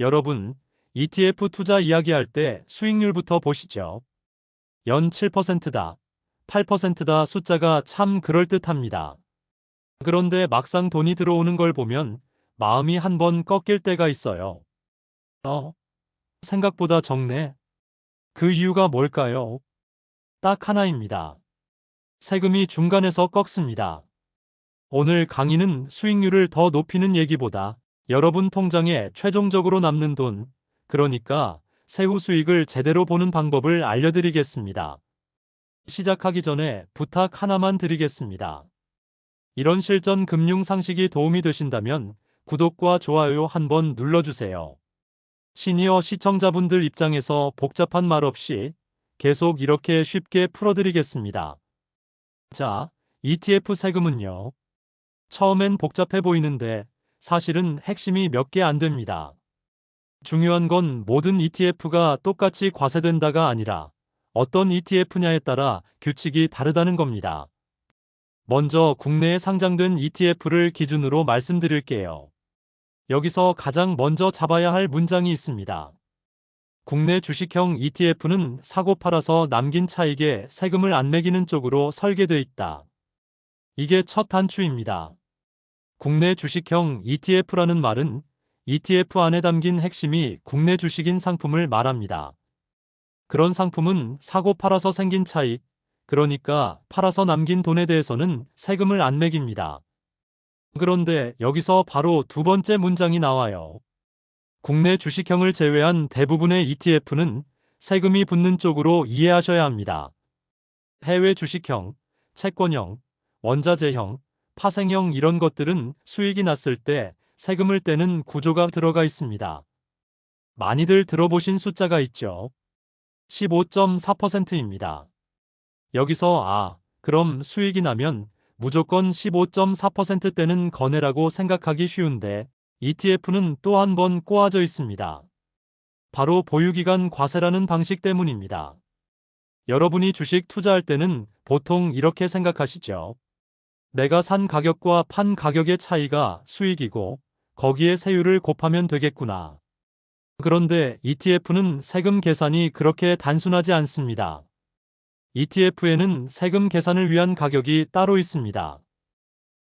여러분, ETF 투자 이야기할 때 수익률부터 보시죠. 연 7%다, 8%다 숫자가 참 그럴듯합니다. 그런데 막상 돈이 들어오는 걸 보면 마음이 한번 꺾일 때가 있어요. 어, 생각보다 적네. 그 이유가 뭘까요? 딱 하나입니다. 세금이 중간에서 꺾습니다. 오늘 강의는 수익률을 더 높이는 얘기보다 여러분 통장에 최종적으로 남는 돈, 그러니까 세후 수익을 제대로 보는 방법을 알려드리겠습니다. 시작하기 전에 부탁 하나만 드리겠습니다. 이런 실전 금융 상식이 도움이 되신다면 구독과 좋아요 한번 눌러주세요. 시니어 시청자분들 입장에서 복잡한 말 없이 계속 이렇게 쉽게 풀어드리겠습니다. 자, ETF 세금은요. 처음엔 복잡해 보이는데 사실은 핵심이 몇 개 안 됩니다. 중요한 건 모든 ETF가 똑같이 과세된다가 아니라 어떤 ETF냐에 따라 규칙이 다르다는 겁니다. 먼저 국내에 상장된 ETF를 기준으로 말씀드릴게요. 여기서 가장 먼저 잡아야 할 문장이 있습니다. 국내 주식형 ETF는 사고 팔아서 남긴 차익에 세금을 안 매기는 쪽으로 설계돼 있다. 이게 첫 단추입니다. 국내 주식형 ETF라는 말은 ETF 안에 담긴 핵심이 국내 주식인 상품을 말합니다. 그런 상품은 사고 팔아서 생긴 차익, 그러니까 팔아서 남긴 돈에 대해서는 세금을 안 매깁니다. 그런데 여기서 바로 두 번째 문장이 나와요. 국내 주식형을 제외한 대부분의 ETF는 세금이 붙는 쪽으로 이해하셔야 합니다. 해외 주식형, 채권형, 원자재형, 파생형 이런 것들은 수익이 났을 때 세금을 떼는 구조가 들어가 있습니다. 많이들 들어보신 숫자가 있죠. 15.4%입니다. 여기서 그럼 수익이 나면 무조건 15.4%대는 거래라고 생각하기 쉬운데 ETF는 또 한 번 꼬아져 있습니다. 바로 보유기간 과세라는 방식 때문입니다. 여러분이 주식 투자할 때는 보통 이렇게 생각하시죠. 내가 산 가격과 판 가격의 차이가 수익이고 거기에 세율을 곱하면 되겠구나. 그런데 ETF는 세금 계산이 그렇게 단순하지 않습니다. ETF에는 세금 계산을 위한 가격이 따로 있습니다.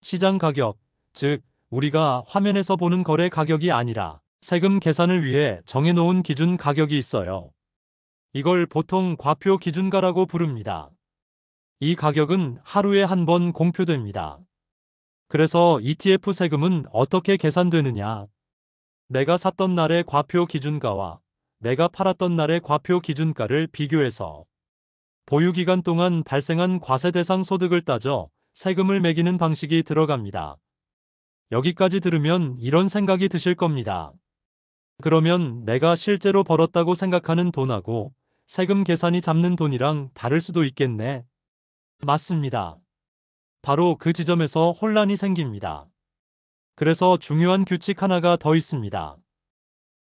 시장 가격, 즉 우리가 화면에서 보는 거래 가격이 아니라 세금 계산을 위해 정해놓은 기준 가격이 있어요. 이걸 보통 과표 기준가라고 부릅니다. 이 가격은 하루에 한 번 공표됩니다. 그래서 ETF 세금은 어떻게 계산되느냐? 내가 샀던 날의 과표 기준가와 내가 팔았던 날의 과표 기준가를 비교해서 보유기간 동안 발생한 과세 대상 소득을 따져 세금을 매기는 방식이 들어갑니다. 여기까지 들으면 이런 생각이 드실 겁니다. 그러면 내가 실제로 벌었다고 생각하는 돈하고 세금 계산이 잡는 돈이랑 다를 수도 있겠네. 맞습니다. 바로 그 지점에서 혼란이 생깁니다. 그래서 중요한 규칙 하나가 더 있습니다.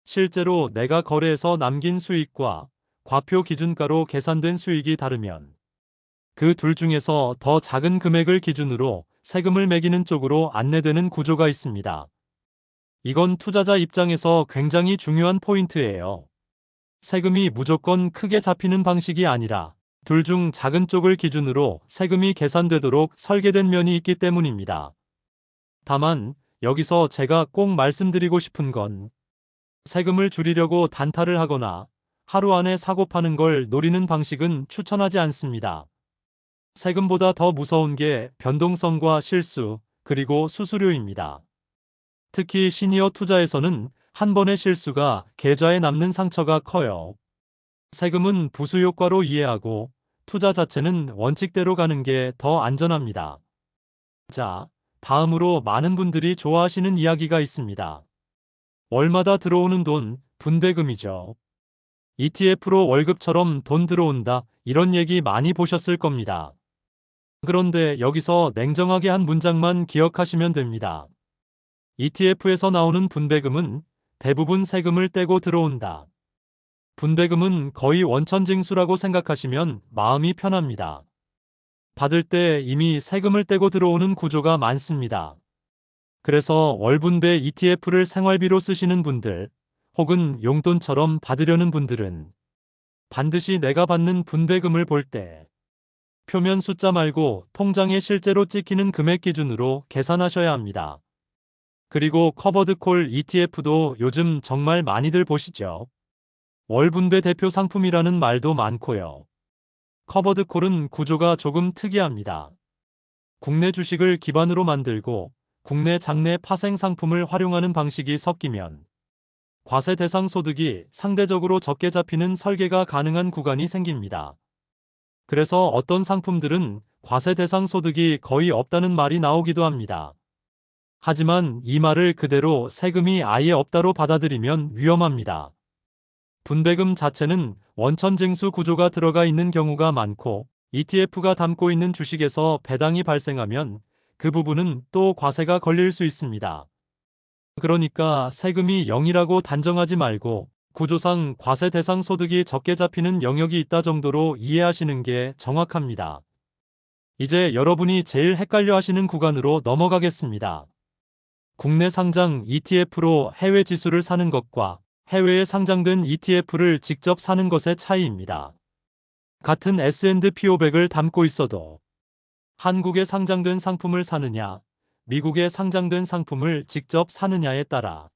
실제로 내가 거래해서 남긴 수익과 과표 기준가로 계산된 수익이 다르면 그 둘 중에서 더 작은 금액을 기준으로 세금을 매기는 쪽으로 안내되는 구조가 있습니다. 이건 투자자 입장에서 굉장히 중요한 포인트예요. 세금이 무조건 크게 잡히는 방식이 아니라 둘 중 작은 쪽을 기준으로 세금이 계산되도록 설계된 면이 있기 때문입니다. 다만 여기서 제가 꼭 말씀드리고 싶은 건 세금을 줄이려고 단타를 하거나 하루 안에 사고 파는 걸 노리는 방식은 추천하지 않습니다. 세금보다 더 무서운 게 변동성과 실수, 그리고 수수료입니다. 특히 시니어 투자에서는 한 번의 실수가 계좌에 남는 상처가 커요. 세금은 부수 효과로 이해하고 투자 자체는 원칙대로 가는 게 더 안전합니다. 자, 다음으로 많은 분들이 좋아하시는 이야기가 있습니다. 월마다 들어오는 돈, 분배금이죠. ETF로 월급처럼 돈 들어온다, 이런 얘기 많이 보셨을 겁니다. 그런데 여기서 냉정하게 한 문장만 기억하시면 됩니다. ETF에서 나오는 분배금은 대부분 세금을 떼고 들어온다. 분배금은 거의 원천징수라고 생각하시면 마음이 편합니다. 받을 때 이미 세금을 떼고 들어오는 구조가 많습니다. 그래서 월분배 ETF를 생활비로 쓰시는 분들, 혹은 용돈처럼 받으려는 분들은 반드시 내가 받는 분배금을 볼 때 표면 숫자 말고 통장에 실제로 찍히는 금액 기준으로 계산하셔야 합니다. 그리고 커버드 콜 ETF도 요즘 정말 많이들 보시죠. 월분배 대표 상품이라는 말도 많고요. 커버드 콜은 구조가 조금 특이합니다. 국내 주식을 기반으로 만들고 국내 장내 파생 상품을 활용하는 방식이 섞이면 과세 대상 소득이 상대적으로 적게 잡히는 설계가 가능한 구간이 생깁니다. 그래서 어떤 상품들은 과세 대상 소득이 거의 없다는 말이 나오기도 합니다. 하지만 이 말을 그대로 세금이 아예 없다로 받아들이면 위험합니다. 분배금 자체는 원천징수 구조가 들어가 있는 경우가 많고 ETF가 담고 있는 주식에서 배당이 발생하면 그 부분은 또 과세가 걸릴 수 있습니다. 그러니까 세금이 0이라고 단정하지 말고 구조상 과세 대상 소득이 적게 잡히는 영역이 있다 정도로 이해하시는 게 정확합니다. 이제 여러분이 제일 헷갈려 하시는 구간으로 넘어가겠습니다. 국내 상장 ETF로 해외 지수를 사는 것과 해외에 상장된 ETF를 직접 사는 것의 차이입니다. 같은 S&P 500을 담고 있어도 한국에 상장된 상품을 사느냐, 미국에 상장된 상품을 직접 사느냐에 따라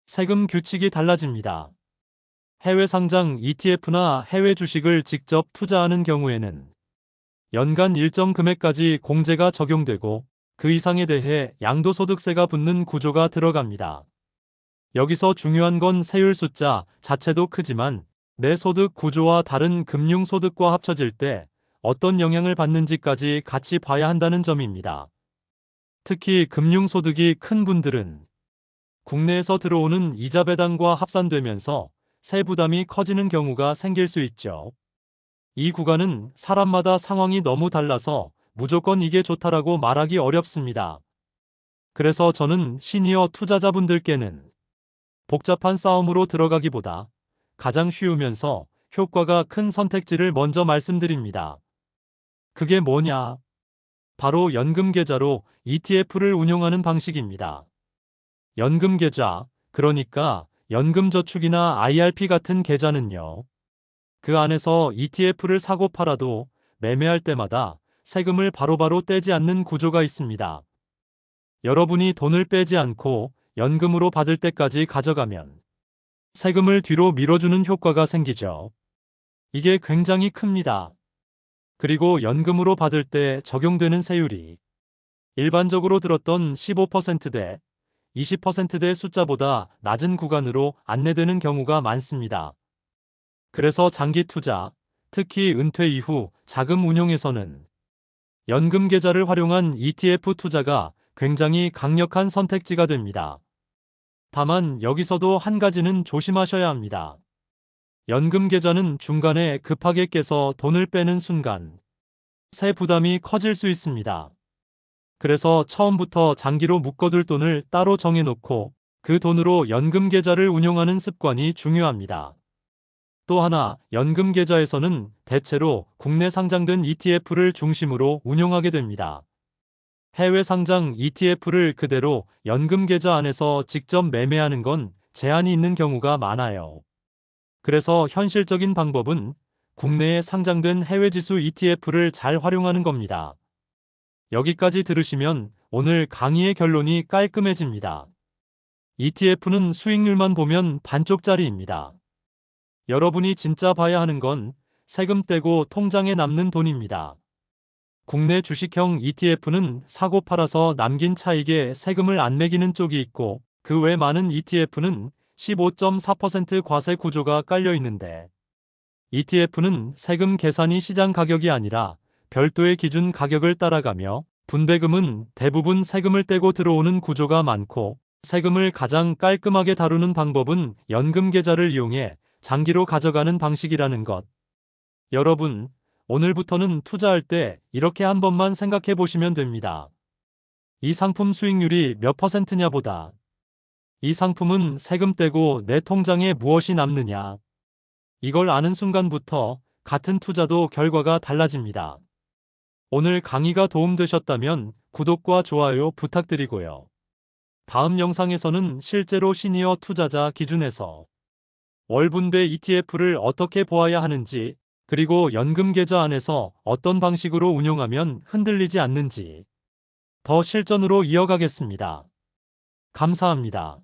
세금 규칙이 달라집니다. 해외 상장 ETF나 해외 주식을 직접 투자하는 경우에는 연간 일정 금액까지 공제가 적용되고 그 이상에 대해 양도소득세가 붙는 구조가 들어갑니다. 여기서 중요한 건 세율 숫자 자체도 크지만 내 소득 구조와 다른 금융소득과 합쳐질 때 어떤 영향을 받는지까지 같이 봐야 한다는 점입니다. 특히 금융소득이 큰 분들은 국내에서 들어오는 이자 배당과 합산되면서 세 부담이 커지는 경우가 생길 수 있죠. 이 구간은 사람마다 상황이 너무 달라서 무조건 이게 좋다라고 말하기 어렵습니다. 그래서 저는 시니어 투자자분들께는 복잡한 싸움으로 들어가기보다 가장 쉬우면서 효과가 큰 선택지를 먼저 말씀드립니다. 그게 뭐냐? 바로 연금계좌로 ETF를 운용하는 방식입니다. 연금계좌, 그러니까 연금저축이나 IRP 같은 계좌는요. 그 안에서 ETF를 사고 팔아도 매매할 때마다 세금을 바로바로 떼지 않는 구조가 있습니다. 여러분이 돈을 빼지 않고 연금으로 받을 때까지 가져가면 세금을 뒤로 밀어주는 효과가 생기죠. 이게 굉장히 큽니다. 그리고 연금으로 받을 때 적용되는 세율이 일반적으로 들었던 15%대, 20%대 숫자보다 낮은 구간으로 안내되는 경우가 많습니다. 그래서 장기 투자, 특히 은퇴 이후 자금 운용에서는 연금 계좌를 활용한 ETF 투자가 굉장히 강력한 선택지가 됩니다. 다만 여기서도 한 가지는 조심하셔야 합니다. 연금 계좌는 중간에 급하게 깨서 돈을 빼는 순간 세 부담이 커질 수 있습니다. 그래서 처음부터 장기로 묶어둘 돈을 따로 정해놓고 그 돈으로 연금 계좌를 운용하는 습관이 중요합니다. 또 하나, 연금 계좌에서는 대체로 국내 상장된 ETF를 중심으로 운용하게 됩니다. 해외 상장 ETF를 그대로 연금 계좌 안에서 직접 매매하는 건 제한이 있는 경우가 많아요. 그래서 현실적인 방법은 국내에 상장된 해외 지수 ETF를 잘 활용하는 겁니다. 여기까지 들으시면 오늘 강의의 결론이 깔끔해집니다. ETF는 수익률만 보면 반쪽짜리입니다. 여러분이 진짜 봐야 하는 건 세금 떼고 통장에 남는 돈입니다. 국내 주식형 ETF는 사고 팔아서 남긴 차익에 세금을 안 매기는 쪽이 있고 그 외 많은 ETF는 15.4% 과세 구조가 깔려 있는데 ETF는 세금 계산이 시장 가격이 아니라 별도의 기준 가격을 따라가며 분배금은 대부분 세금을 떼고 들어오는 구조가 많고 세금을 가장 깔끔하게 다루는 방법은 연금 계좌를 이용해 장기로 가져가는 방식이라는 것. 여러분, 오늘부터는 투자할 때 이렇게 한 번만 생각해 보시면 됩니다. 이 상품 수익률이 몇 %냐 보다 이 상품은 세금 떼고 내 통장에 무엇이 남느냐. 이걸 아는 순간부터 같은 투자도 결과가 달라집니다. 오늘 강의가 도움되셨다면 구독과 좋아요 부탁드리고요. 다음 영상에서는 실제로 시니어 투자자 기준에서 월분배 ETF를 어떻게 보아야 하는지, 그리고 연금 계좌 안에서 어떤 방식으로 운용하면 흔들리지 않는지 더 실전으로 이어가겠습니다. 감사합니다.